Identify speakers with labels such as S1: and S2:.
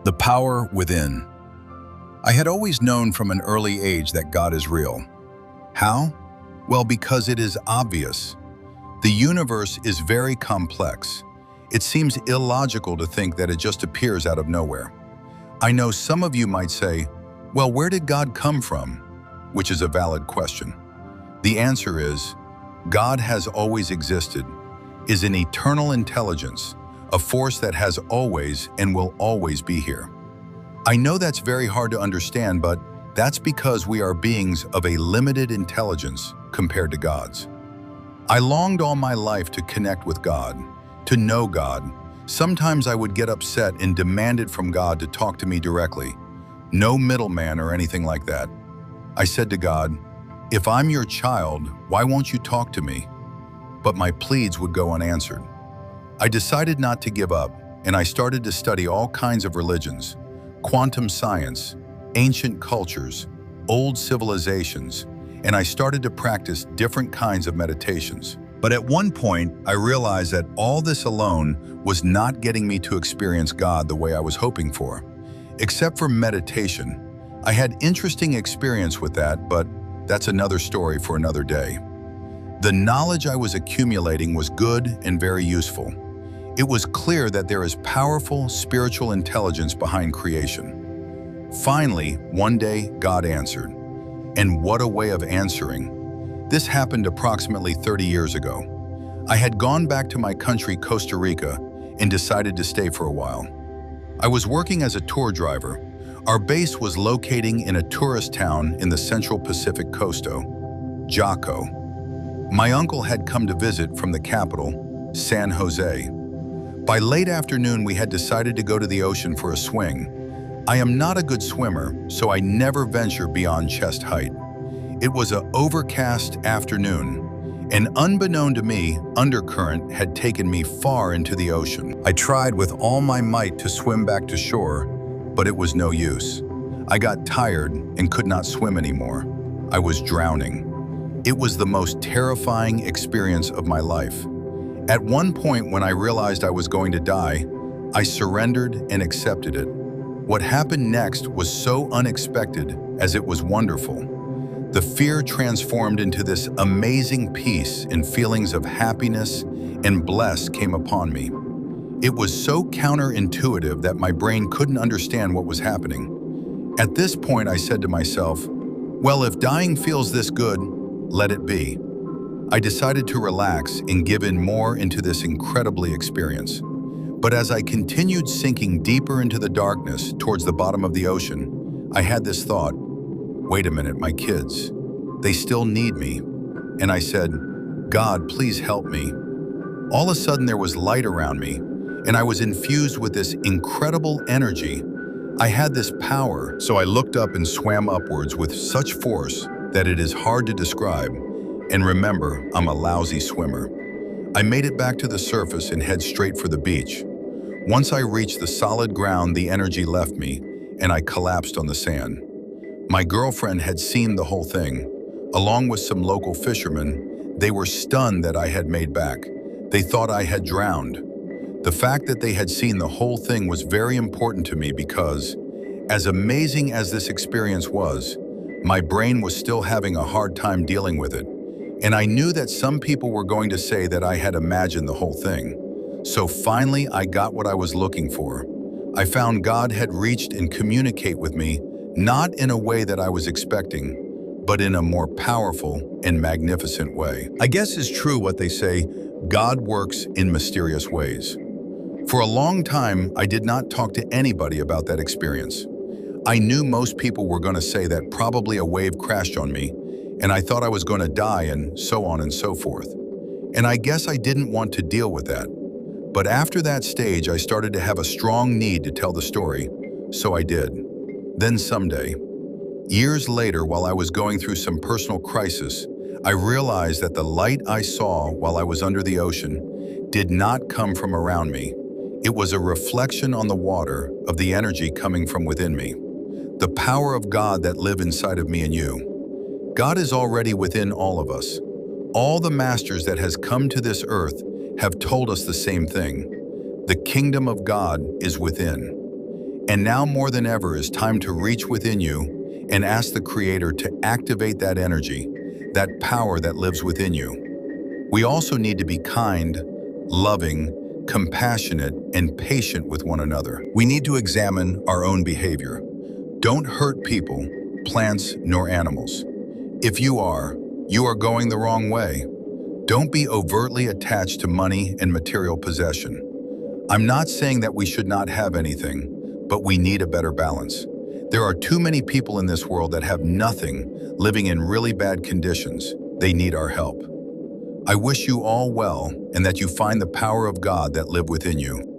S1: The power within. I had always known from an early age that God is real. How? Well, because it is obvious. The universe is very complex. It seems illogical to think that it just appears out of nowhere. I know some of you might say, well, where did God come from? Which is a valid question. The answer is, God has always existed, is an eternal intelligence, a force that has always and will always be here. I know that's very hard to understand, but that's because we are beings of a limited intelligence compared to God's. I longed all my life to connect with God, to know God. Sometimes I would get upset and demanded from God to talk to me directly. No middleman or anything like that. I said to God, if I'm your child, why won't you talk to me? But my pleas would go unanswered. I decided not to give up, and I started to study all kinds of religions, quantum science, ancient cultures, old civilizations, and I started to practice different kinds of meditations. But at one point, I realized that all this alone was not getting me to experience God the way I was hoping for. Except for meditation, I had interesting experience with that, but that's another story for another day. The knowledge I was accumulating was good and very useful. It was clear that there is powerful spiritual intelligence behind creation. Finally, one day, God answered. And what a way of answering. This happened approximately 30 years ago. I had gone back to my country, Costa Rica, and decided to stay for a while. I was working as a tour driver. Our base was locating in a tourist town in the Central Pacific Costo, Jaco. My uncle had come to visit from the capital, San Jose. By late afternoon, we had decided to go to the ocean for a swing. I am not a good swimmer, so I never venture beyond chest height. It was an overcast afternoon, and unbeknown to me, undercurrent had taken me far into the ocean. I tried with all my might to swim back to shore, but it was no use. I got tired and could not swim anymore. I was drowning. It was the most terrifying experience of my life. At one point, when I realized I was going to die, I surrendered and accepted it. What happened next was so unexpected as it was wonderful. The fear transformed into this amazing peace, and feelings of happiness and bliss came upon me. It was so counterintuitive that my brain couldn't understand what was happening. At this point, I said to myself, well, if dying feels this good, let it be. I decided to relax and give in more into this incredibly experience. But as I continued sinking deeper into the darkness towards the bottom of the ocean, I had this thought, wait a minute, my kids, they still need me. And I said, God, please help me. All of a sudden there was light around me, and I was infused with this incredible energy. I had this power, so I looked up and swam upwards with such force that it is hard to describe. And remember, I'm a lousy swimmer. I made it back to the surface and head straight for the beach. Once I reached the solid ground, the energy left me, and I collapsed on the sand. My girlfriend had seen the whole thing. Along with some local fishermen, they were stunned that I had made back. They thought I had drowned. The fact that they had seen the whole thing was very important to me because, as amazing as this experience was, my brain was still having a hard time dealing with it. And I knew that some people were going to say that I had imagined the whole thing. So finally, I got what I was looking for. I found God had reached and communicate with me, not in a way that I was expecting, but in a more powerful and magnificent way. I guess it's true what they say, God works in mysterious ways. For a long time, I did not talk to anybody about that experience. I knew most people were going to say that probably a wave crashed on me, and I thought I was going to die, and so on and so forth. And I guess I didn't want to deal with that. But after that stage, I started to have a strong need to tell the story, so I did. Then someday, years later, while I was going through some personal crisis, I realized that the light I saw while I was under the ocean did not come from around me. It was a reflection on the water of the energy coming from within me, the power of God that live inside of me and you. God is already within all of us. All the masters that has come to this earth have told us the same thing. The kingdom of God is within. And now more than ever is time to reach within you and ask the Creator to activate that energy, that power that lives within you. We also need to be kind, loving, compassionate, and patient with one another. We need to examine our own behavior. Don't hurt people, plants, nor animals. If you are going the wrong way. Don't be overtly attached to money and material possession. I'm not saying that we should not have anything, but we need a better balance. There are too many people in this world that have nothing, living in really bad conditions. They need our help. I wish you all well and that you find the power of God that live within you.